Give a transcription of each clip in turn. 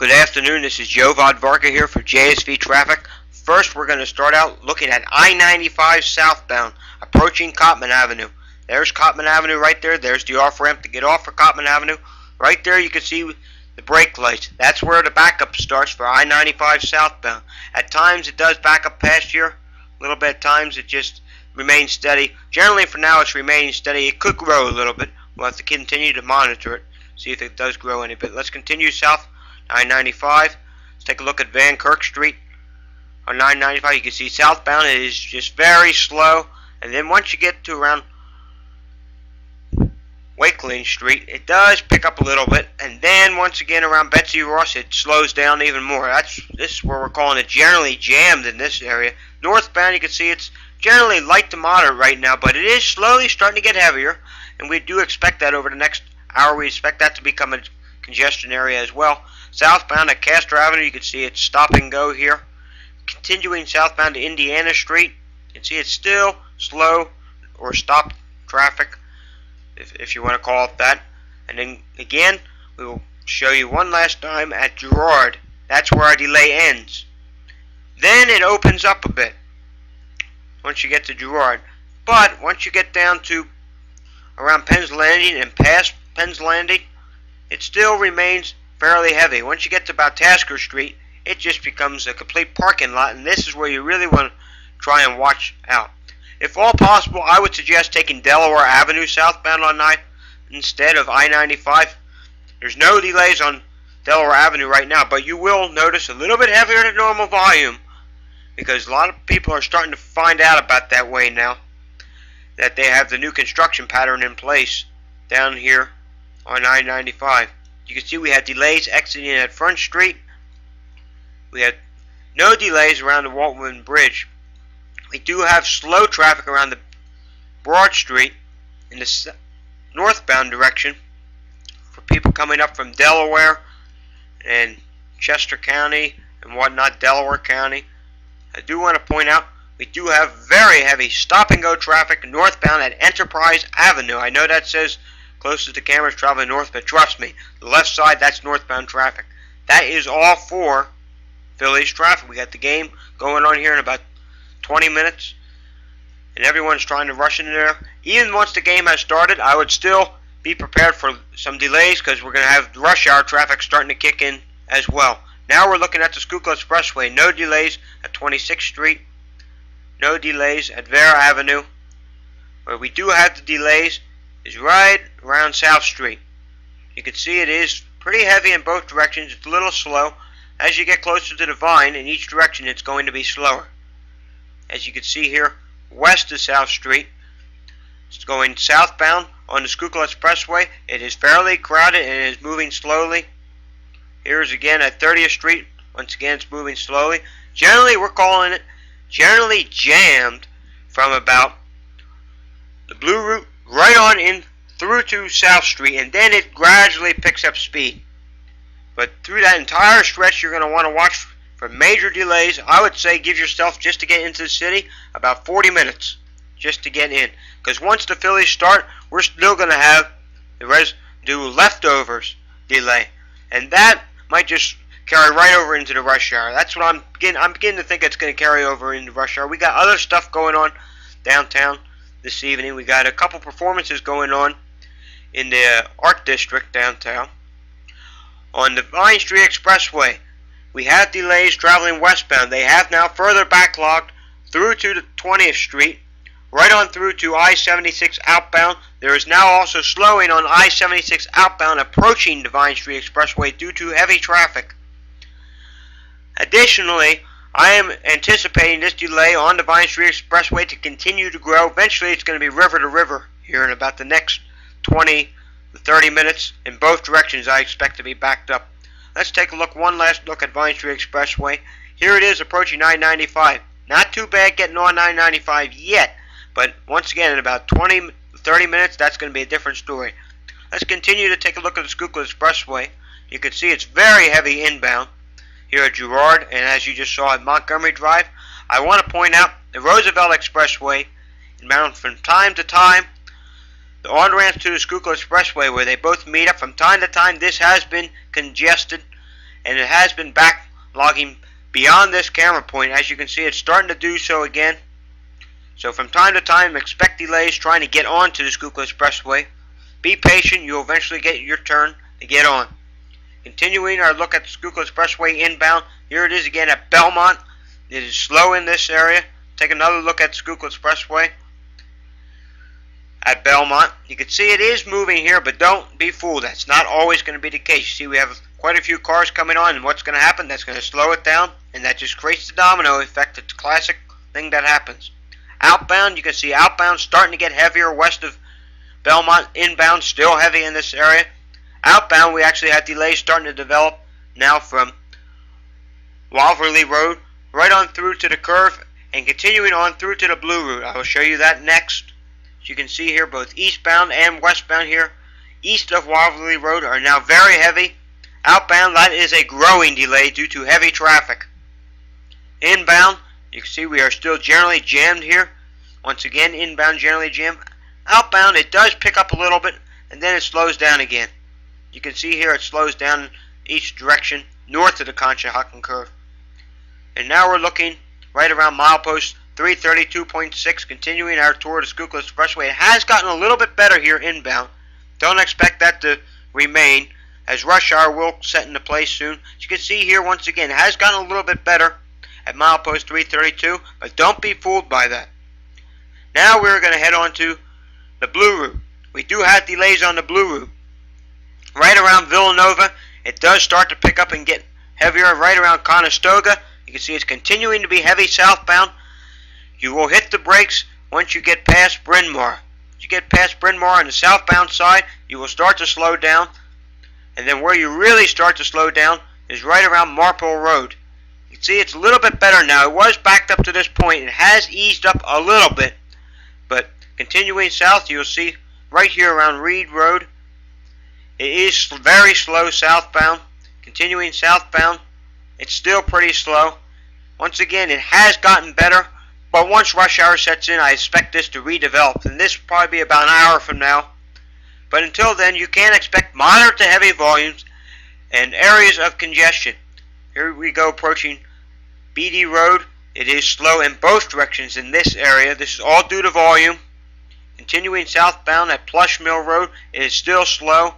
Good afternoon, this is Joe Vodvarka here for JSV Traffic. First, we're going to start out looking at I-95 southbound, approaching Cotman Avenue. There's Cotman Avenue right there. There's the off-ramp to get off for Cotman Avenue. Right there you can see the brake lights. That's where the backup starts for I-95 southbound. At times it does back up past here. A little bit at times it just remains steady. Generally for now it's remaining steady. It could grow a little bit. We'll have to continue to monitor it, see if it does grow any bit. Let's continue south. I-95. Let's take a look at Van Kirk Street on I-95. You can see southbound it is just very slow, and then once you get to around Wakeling Street, it does pick up a little bit, and then once again around Betsy Ross it slows down even more. This is where we're calling it generally jammed in this area. Northbound you can see it's generally light to moderate right now, but it is slowly starting to get heavier, and we do expect that over the next hour. We expect that to become a congestion area as well. Southbound at Castor Avenue, you can see it's stop and go here. Continuing southbound to Indiana Street, you can see it's still slow or stop traffic, if you want to call it that. And then again, we will show you one last time at Girard. That's where our delay ends. Then it opens up a bit once you get to Girard. But once you get down to around Penn's Landing and past Penn's Landing, it still remains fairly heavy. Once you get to about Tasker Street, it just becomes a complete parking lot, and this is where you really want to try and watch out. If all possible, I would suggest taking Delaware Avenue southbound on instead of I-95. There's no delays on Delaware Avenue right now, but you will notice a little bit heavier than normal volume because a lot of people are starting to find out about that way now, that they have the new construction pattern in place down here on I-95. You can see we had delays exiting at Front Street. We had no delays around the Waltman Bridge. We do have slow traffic around the Broad Street in the northbound direction for people coming up from Delaware and Chester County and whatnot, Delaware County. I do want to point out we do have very heavy stop and go traffic northbound at Enterprise Avenue. I know that says closest to cameras traveling north, but trust me, the left side, that's northbound traffic. That is all for Phillies traffic. We got the game going on here in about 20 minutes, and everyone's trying to rush in there. Even once the game has started, I would still be prepared for some delays because we're going to have rush hour traffic starting to kick in as well. Now we're looking at the Schuylkill Expressway. No delays at 26th Street. No delays at Vera Avenue. Where we do have the delays is right around South Street. You can see it is pretty heavy in both directions. It's a little slow. As you get closer to the Vine, in each direction it's going to be slower. As you can see here, west of South Street, it's going southbound on the Schuylkill Expressway. It is fairly crowded and it is moving slowly. Here's again at 30th Street. Once again it's moving slowly. Generally we're calling it generally jammed from about the Blue Route right on in through to South Street, and then it gradually picks up speed. But through that entire stretch you're going to want to watch for major delays. I would say give yourself, just to get into the city, about 40 minutes just to get in, because once the Phillies start, we're still going to have the residue leftovers delay, and that might just carry right over into the rush hour. That's what I'm beginning to think it's going to carry over into rush hour. We got other stuff going on downtown this evening. We got a couple performances going on in the Art District downtown. On the Vine Street Expressway, we have delays traveling westbound. They have now further backlogged through to the 20th Street, right on through to I-76 outbound. There is now also slowing on I-76 outbound approaching the Vine Street Expressway due to heavy traffic. Additionally, I am anticipating this delay on the Vine Street Expressway to continue to grow. Eventually it's going to be river to river here in about the next 20 to 30 minutes. In both directions I expect to be backed up. Let's take a look, one last look at Vine Street Expressway. Here it is approaching I-95. Not too bad getting on I-95 yet, but once again in about 20 to 30 minutes that's going to be a different story. Let's continue to take a look at the Schuylkill Expressway. You can see it's very heavy inbound here at Girard, and as you just saw at Montgomery Drive. I want to point out the Roosevelt Expressway inbound from time to time. The on-ramps to the Schuylkill Expressway, where they both meet up from time to time, this has been congested, and it has been backlogging beyond this camera point. As you can see, it's starting to do so again. So from time to time, expect delays trying to get onto the Schuylkill Expressway. Be patient, you'll eventually get your turn to get on. Continuing our look at the Schuylkill Expressway inbound, here it is again at Belmont. It is slow in this area. Take another look at the Schuylkill Expressway at Belmont. You can see it is moving here, but don't be fooled. That's not always going to be the case. You see, we have quite a few cars coming on, and what's going to happen? That's going to slow it down, and that just creates the domino effect. It's a classic thing that happens. Outbound, you can see outbound starting to get heavier west of Belmont. Inbound, still heavy in this area. Outbound, we actually have delays starting to develop now from Waverly Road right on through to the curve and continuing on through to the Blue Route. I will show you that next. As you can see here, both eastbound and westbound here, east of Waverly Road, are now very heavy. Outbound, that is a growing delay due to heavy traffic. Inbound, you can see we are still generally jammed here. Once again, inbound generally jammed. Outbound, it does pick up a little bit, and then it slows down again. You can see here it slows down in each direction north of the Conshohocken curve. And now we're looking right around milepost 332.6, continuing our tour of the Schuylkill Expressway. It has gotten a little bit better here inbound. Don't expect that to remain, as rush hour will set into place soon. As you can see here, once again, it has gotten a little bit better at milepost 332, but don't be fooled by that. Now we're going to head on to the Blue Route. We do have delays on the Blue Route. Right around Villanova, it does start to pick up and get heavier. Right around Conestoga, you can see it's continuing to be heavy southbound. You will hit the brakes once you get past Bryn Mawr. Once you get past Bryn Mawr on the southbound side, you will start to slow down. And then where you really start to slow down is right around Marple Road. You can see it's a little bit better now. It was backed up to this point. It has eased up a little bit. But continuing south, you'll see right here around Reed Road, it is very slow southbound. Continuing southbound, it's still pretty slow. Once again, it has gotten better, but once rush hour sets in, I expect this to redevelop, and this will probably be about an hour from now. But until then, you can expect moderate to heavy volumes and areas of congestion. Here we go approaching Beatty Road. It is slow in both directions in this area. This is all due to volume. Continuing southbound at Plush Mill Road, it is still slow.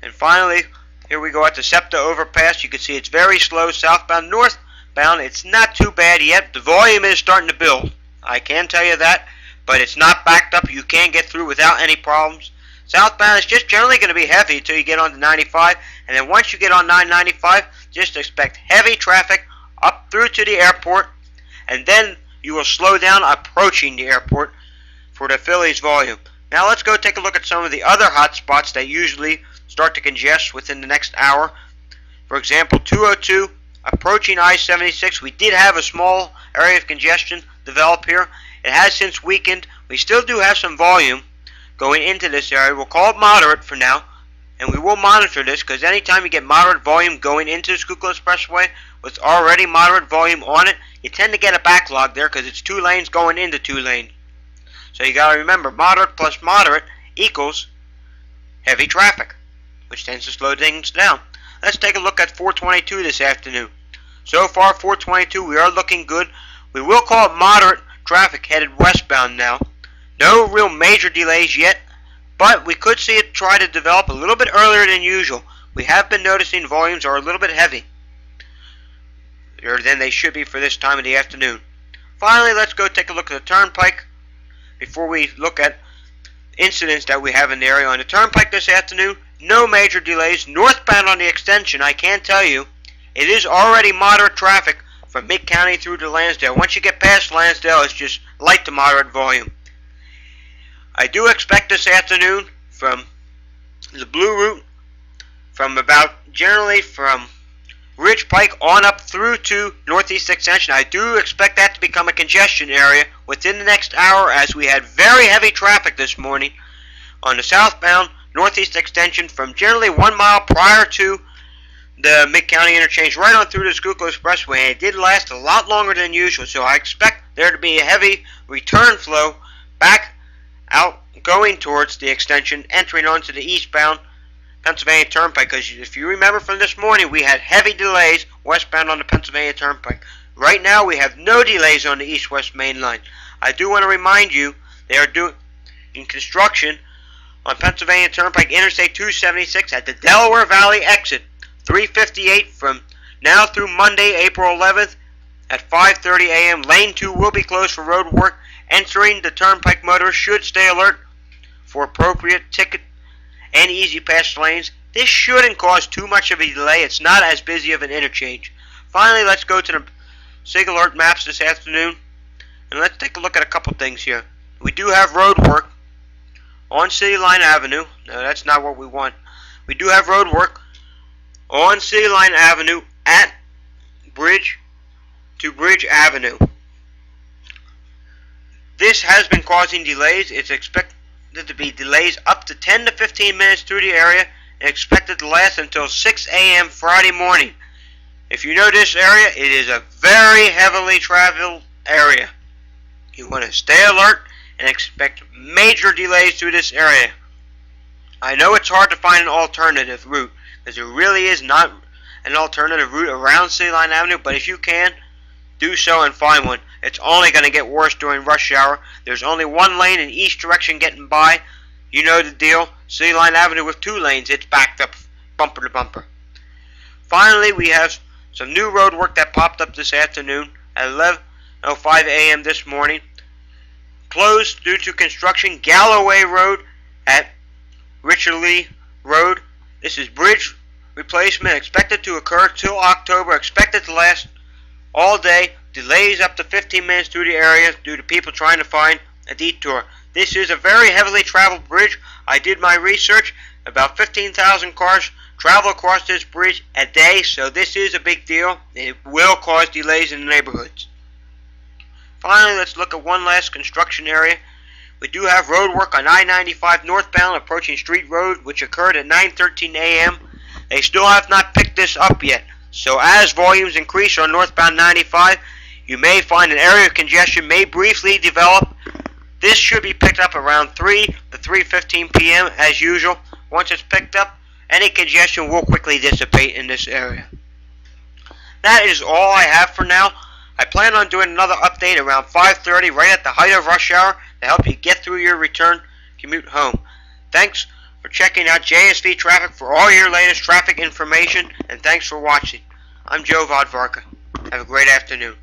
And finally, here we go at the SEPTA overpass. You can see it's very slow southbound. Northbound, it's not too bad yet. The volume is starting to build. I can tell you that, but it's not backed up. You can get through without any problems. Southbound is just generally going to be heavy until you get on to 95. And then once you get on 995, just expect heavy traffic up through to the airport. And then you will slow down approaching the airport for the Phillies volume. Now let's go take a look at some of the other hot spots that usually start to congest within the next hour. For example, 202 approaching I-76. We did have a small area of congestion develop here. It has since weakened. We still do have some volume going into this area. We'll call it moderate for now, and we will monitor this, because anytime you get moderate volume going into the Schuylkill Expressway with already moderate volume on it, you tend to get a backlog there because it's 2 lanes going into 2 lanes. So you got to remember, moderate plus moderate equals heavy traffic, which tends to slow things down. Let's take a look at 422 this afternoon. So far, 422, we are looking good. We will call it moderate traffic headed westbound now. No real major delays yet, but we could see it try to develop a little bit earlier than usual. We have been noticing volumes are a little bit heavy than they should be for this time of the afternoon. Finally, let's go take a look at the Turnpike before we look at incidents that we have in the area. On the Turnpike this afternoon, no major delays. Northbound on the extension, I can tell you, it is already moderate traffic from Mid-County through to Lansdale. Once you get past Lansdale, it's just light to moderate volume. I do expect this afternoon from the Blue Route, generally from Ridge Pike on up through to Northeast Extension. I do expect that to become a congestion area within the next hour, as we had very heavy traffic this morning on the southbound Northeast Extension from generally 1 mile prior to the Mid-County interchange right on through the Schuylkill Expressway. And it did last a lot longer than usual, so I expect there to be a heavy return flow back out going towards the extension, entering onto the eastbound Pennsylvania Turnpike, because if you remember from this morning, we had heavy delays westbound on the Pennsylvania Turnpike. Right now, we have no delays on the east-west main line. I do want to remind you, they are doing construction on Pennsylvania Turnpike Interstate 276 at the Delaware Valley exit, 358 from now through Monday, April 11th at 5:30 a.m. Lane 2 will be closed for road work. Entering the Turnpike motorists should stay alert for appropriate ticket and easy pass lanes. This shouldn't cause too much of a delay. It's not as busy of an interchange. Finally, let's go to the SIG alert maps this afternoon, and let's take a look at a couple things here. We do have road work on City Line Avenue. No, that's not what we want. We do have road work on City Line Avenue at Bridge to Bridge Avenue. This has been causing delays. It's expected to be delays up to 10 to 15 minutes through the area and expected to last until 6 a.m. Friday morning. If you know this area, it is a very heavily traveled area. You want to stay alert and expect major delays through this area. I know it's hard to find an alternative route, because there really is not an alternative route around City Line Avenue, but if you can, do so and find one. It's only going to get worse during rush hour. There's only one lane in each direction getting by. You know the deal. City Line Avenue with 2 lanes, it's backed up bumper to bumper. Finally, we have some new road work that popped up this afternoon at 11:05 a.m. this morning. Closed due to construction, Galloway Road at Richard Lee Road. This is bridge replacement expected to occur till October, expected to last all day. Delays up to 15 minutes through the area due to people trying to find a detour. This is a very heavily traveled bridge. I did my research. About 15,000 cars travel across this bridge a day, so this is a big deal. It will cause delays in the neighborhoods. Finally, let's look at one last construction area. We do have road work on I-95 northbound approaching Street Road, which occurred at 9:13 a.m. They still have not picked this up yet. So as volumes increase on northbound 95, you may find an area of congestion may briefly develop. This should be picked up around 3 to 3:15 p.m. as usual. Once it's picked up, any congestion will quickly dissipate in this area. That is all I have for now. I plan on doing another update around 5:30 right at the height of rush hour to help you get through your return commute home. Thanks for checking out JSV Traffic for all your latest traffic information, and thanks for watching. I'm Joe Vodvarka. Have a great afternoon.